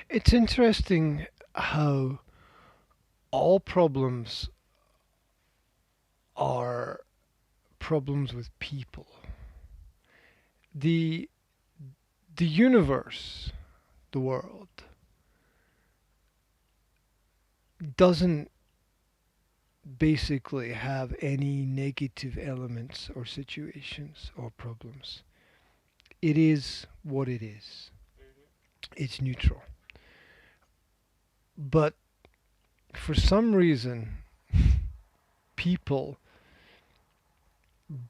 It's interesting how all problems are problems with people. The the universe, the world, doesn't basically have any negative elements or situations or problems. It is what it is. It's neutral. But for some reason, people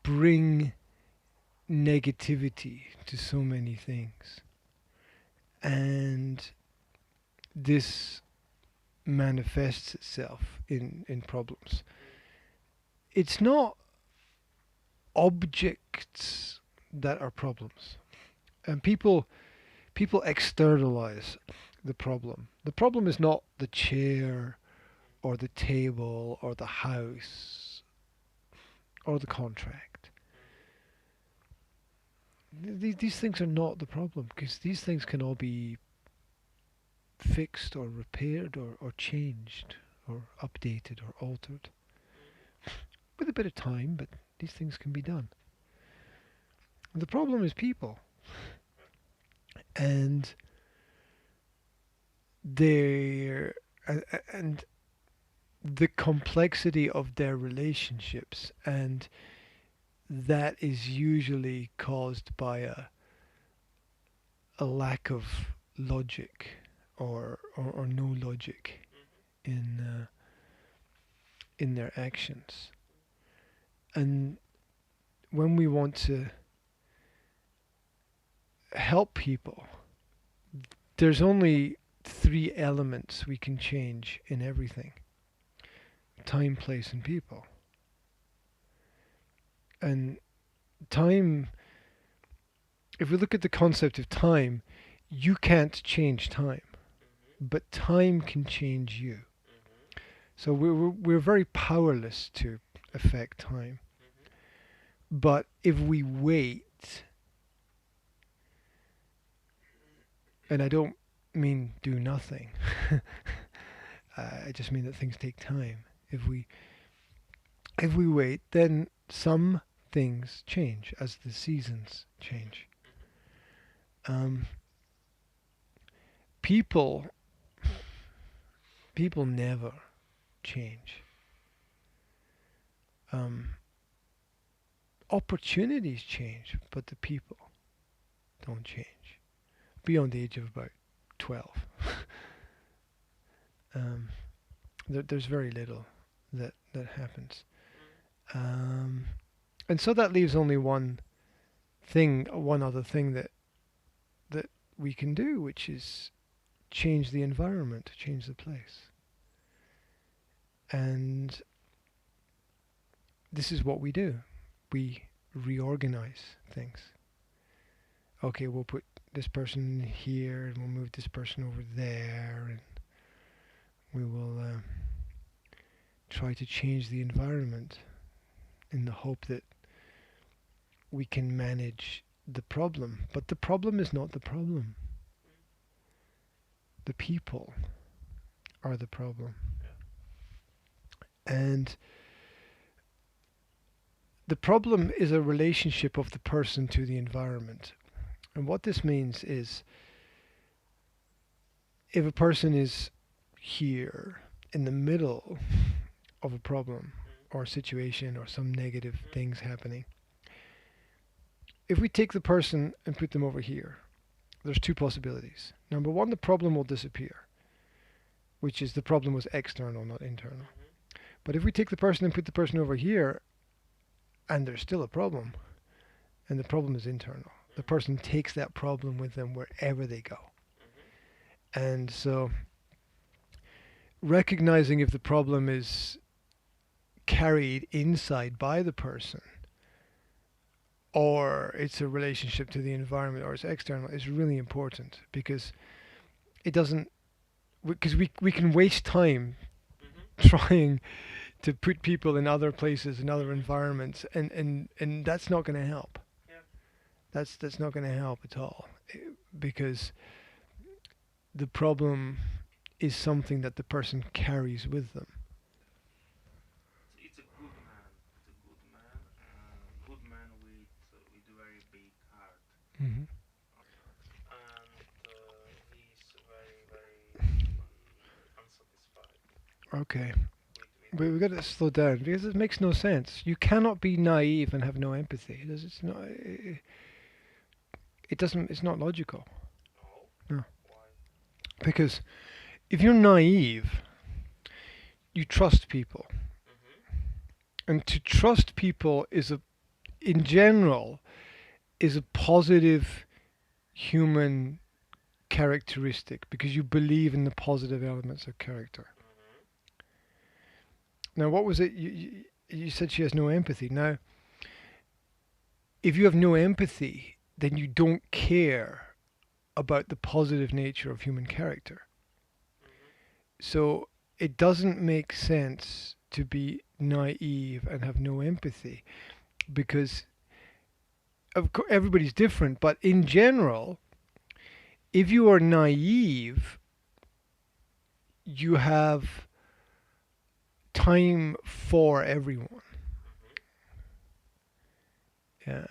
bring negativity to so many things. And this manifests itself in problems. It's not objects that are problems. And people externalize the problem. The problem is not the chair or the table or the house or the contract. These things are not the problem because these things can all be fixed or repaired or changed or updated or altered with a bit of time, but these things can be done. The problem is people and their and the complexity of their relationships, and that is usually caused by a lack of logic or no logic in in their actions. And when we want to help people, there's only three elements we can change in everything: time, place, and people. And time, if we look at the concept of time, you can't change time, but time can change you. So we're very powerless to affect time. But if we wait, and I don't mean do nothing, I just mean that things take time. If we wait, then some things change as the seasons change. Um, people people never change. Um, Opportunities change, but the people don't change beyond the age of about 12. um, there's very little that happens. Um, and so that leaves only one other thing that we can do, which is change the environment, change the place. And this is what we do. We reorganize things. Okay, we'll put this person here, and we'll move this person over there, and we will try to change the environment in the hope that we can manage the problem. But the problem is not the problem. The people are the problem. And the problem is a relationship of the person to the environment. And what this means is if a person is here in the middle of a problem or a situation or some negative things happening, if we take the person and put them over here, there's two possibilities. Number one, the problem will disappear, which is the problem was external, not internal. But if we take the person and put the person over here, and there's still a problem, and the problem is internal, the person takes that problem with them wherever they go. And so recognizing if the problem is carried inside by the person, or it's a relationship to the environment, or it's external, is really important, because it doesn't, because we can waste time trying to put people in other places, in other environments, and that's not going to help. That's not going to help at all, because the problem is something that the person carries with them. It's a good man. It's a good man. Good man with a very big heart. Hmm. And he's very unsatisfied Okay, with but we got to slow down because it makes no sense. You cannot be naive and have no empathy. It's not. It doesn't. It's not logical. no. No, Why? because if you're naive, you trust people, Mm-hmm. and to trust people is in general, is a positive human characteristic because you believe in the positive elements of character. Mm-hmm. Now, what was it? You said she has no empathy. Now, if you have no empathy, then you don't care about the positive nature of human character. Mm-hmm. So it doesn't make sense to be naive and have no empathy because of course everybody's different, but in general, if you are naive, you have time for everyone. Mm-hmm. Yeah.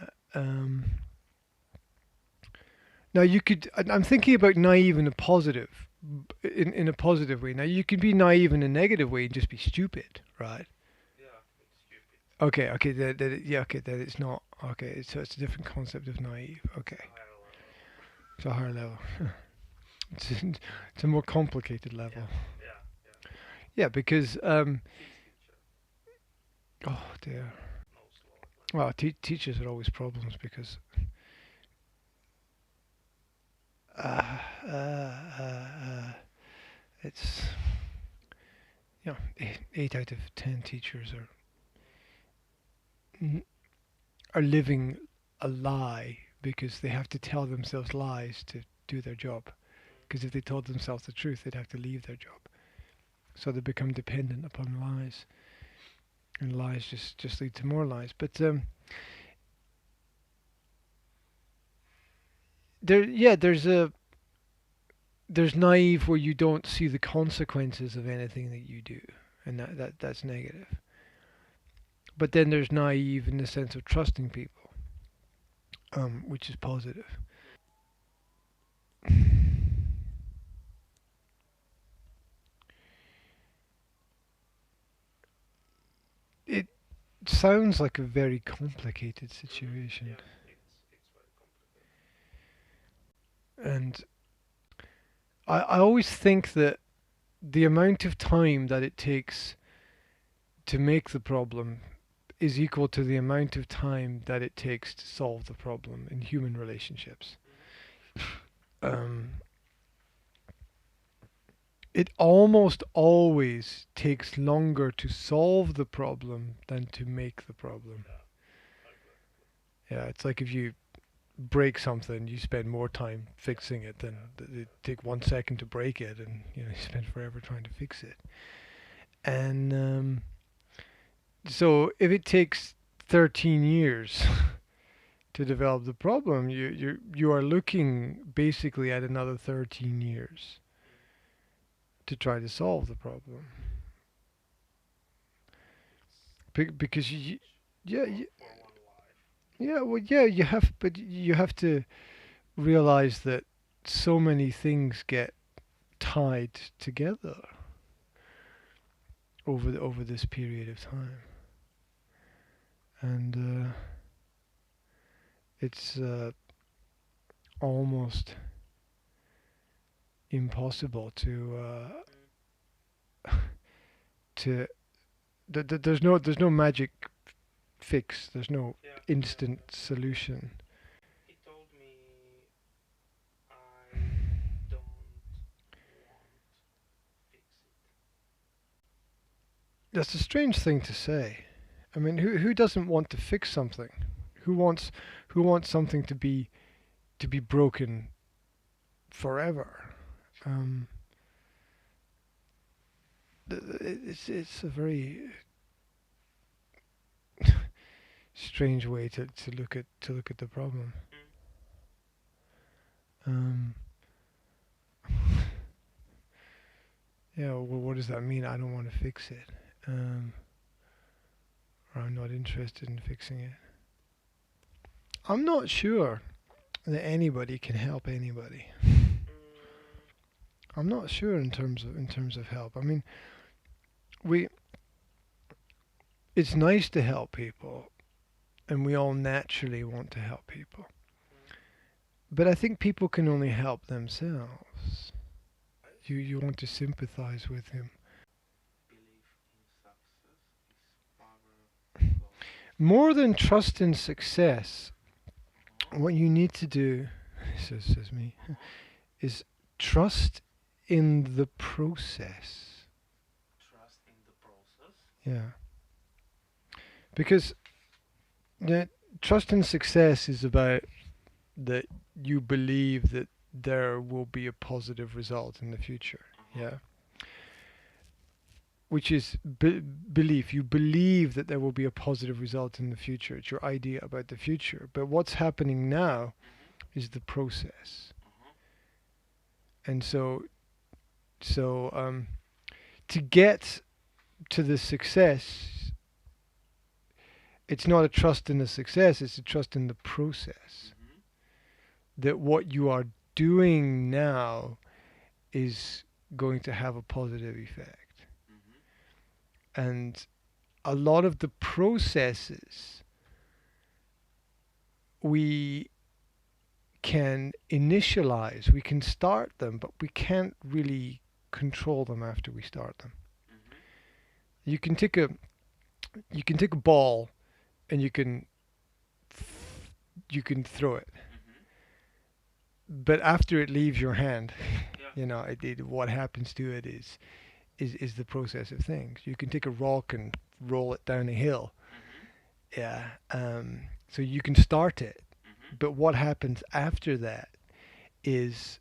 Now you could. I'm thinking about naive in a positive, in a positive way. Now you could be naive in a negative way and just be stupid, right? Yeah, it's stupid. Okay, okay, yeah, okay, that it's not. Okay, so it's a different concept of naive. It's Okay, a higher level. it's a higher level. It's a more complicated level. Yeah, yeah, yeah. Yeah, because Physics teacher oh dear. knows a lot. Well, teachers are always problems because uh, uh, uh, uh, it's eight out of 10 teachers are living a lie because they have to tell themselves lies to do their job. Because if they told themselves the truth, they'd have to leave their job. So they become dependent upon lies, and lies just lead to more lies. But there's naive where you don't see the consequences of anything that you do, and that's negative. But then there's naive in the sense of trusting people, which is positive. It sounds like a very complicated situation, Yeah, it's very complicated. and I always think that the amount of time that it takes to make the problem is equal to the amount of time that it takes to solve the problem in human relationships. Um, it almost always takes longer to solve the problem than to make the problem. Yeah, I Yeah, it's like if you break something, you spend more time fixing it than it take 1 second to break it, and you spend forever trying to fix it. And so if it takes 13 years to develop the problem, you are looking basically at another 13 years to try to solve the problem. Because yeah, for one life. yeah, well, yeah, but you have to realize that so many things get tied together over this period of time, and it's almost impossible to there's no magic fix. There's no Yeah, yeah. instant solution. He told me I don't want fix it. That's a strange thing to say. I mean, who doesn't want to fix something? Who wants who wants something to be broken forever? Um, it's a very strange way to look at the problem. Mm. Um, Yeah, well, what does that mean? I don't want to fix it. Um, or I'm not interested in fixing it. I'm not sure that anybody can help anybody. Mm, I'm not sure in terms of help. I mean, we it's nice to help people, and we all naturally want to help people. mm, But I think people can only help themselves. You want to sympathize with him. belief in success is powerful. More than trust in success, Uh-huh. what you need to do, says me, Uh-huh. is trust in the process. Trust in the process. Yeah. Because the trust in success is about that you believe that there will be a positive result in the future. Uh-huh. Yeah. Which is belief. You believe that there will be a positive result in the future. It's your idea about the future. But what's happening now Mm-hmm. is the process. Uh-huh. And so to get to the success, it's not a trust in the success, it's a trust in the process. Mm-hmm. That what you are doing now is going to have a positive effect. Mm-hmm. And a lot of the processes we can initialize, we can start them, but we can't really control them after we start them. Mm-hmm. You can take a ball and you can throw it, Mm-hmm. but after it leaves your hand, Yeah. what happens to it is the process of things. You can take a rock and roll it down a hill. Mm-hmm. Yeah. So you can start it, Mm-hmm. but what happens after that is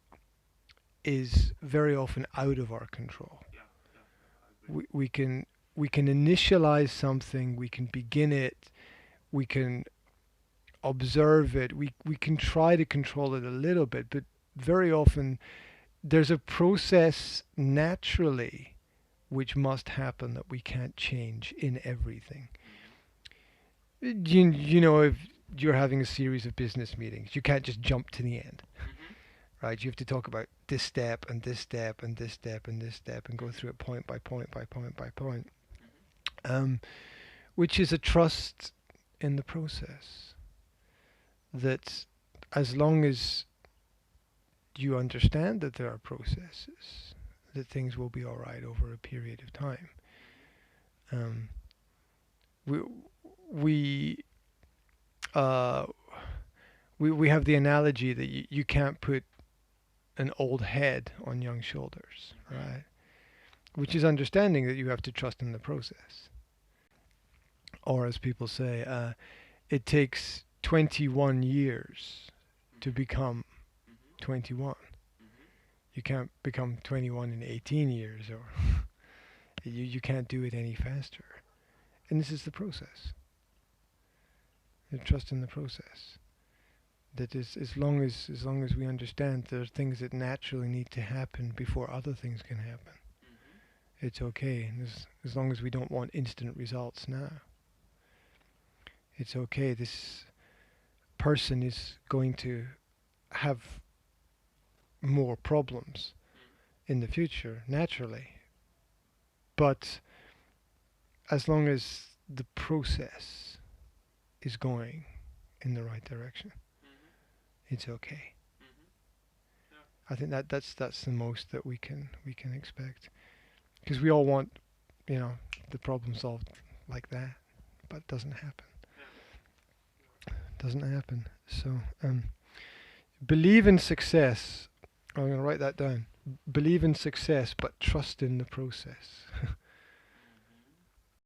is very often out of our control. Yeah. Yeah. I agree. We can initialize something, we can begin it, we can observe it, we can try to control it a little bit, but very often there's a process naturally which must happen that we can't change in everything. Mm-hmm. If you're having a series of business meetings, you can't just jump to the end, Mm-hmm. right? You have to talk about this step and this step and this step and this step and go Mm-hmm. through it point by point by point by point, Mm-hmm. um, which is a trust in the process. That as long as you understand that there are processes, that things will be all right over a period of time. Mm-hmm. Um, we we uh, we have the analogy that you can't put an old head on young shoulders, Mm-hmm. right? Which is understanding that you have to trust in the process. Or as people say, it takes 21 years to Mm-hmm. become Mm-hmm. 21. Mm-hmm. You can't become 21 in 18 years, or you can't do it any faster. And this is the process. You trust in the process. That is, as long as we understand there are things that naturally need to happen before other things can happen. Mm-hmm. It's okay, and as long as we don't want instant results now. It's okay. This person is going to have more problems in the future, naturally. But as long as the process is going in the right direction, Mm-hmm. it's okay. Mm-hmm. Yeah. I think that's the most that we can expect, because we all want, the problem solved like that, but it doesn't happen. Yeah. Doesn't happen. So believe in success. I'm going to write that down. Believe in success, but trust in the process.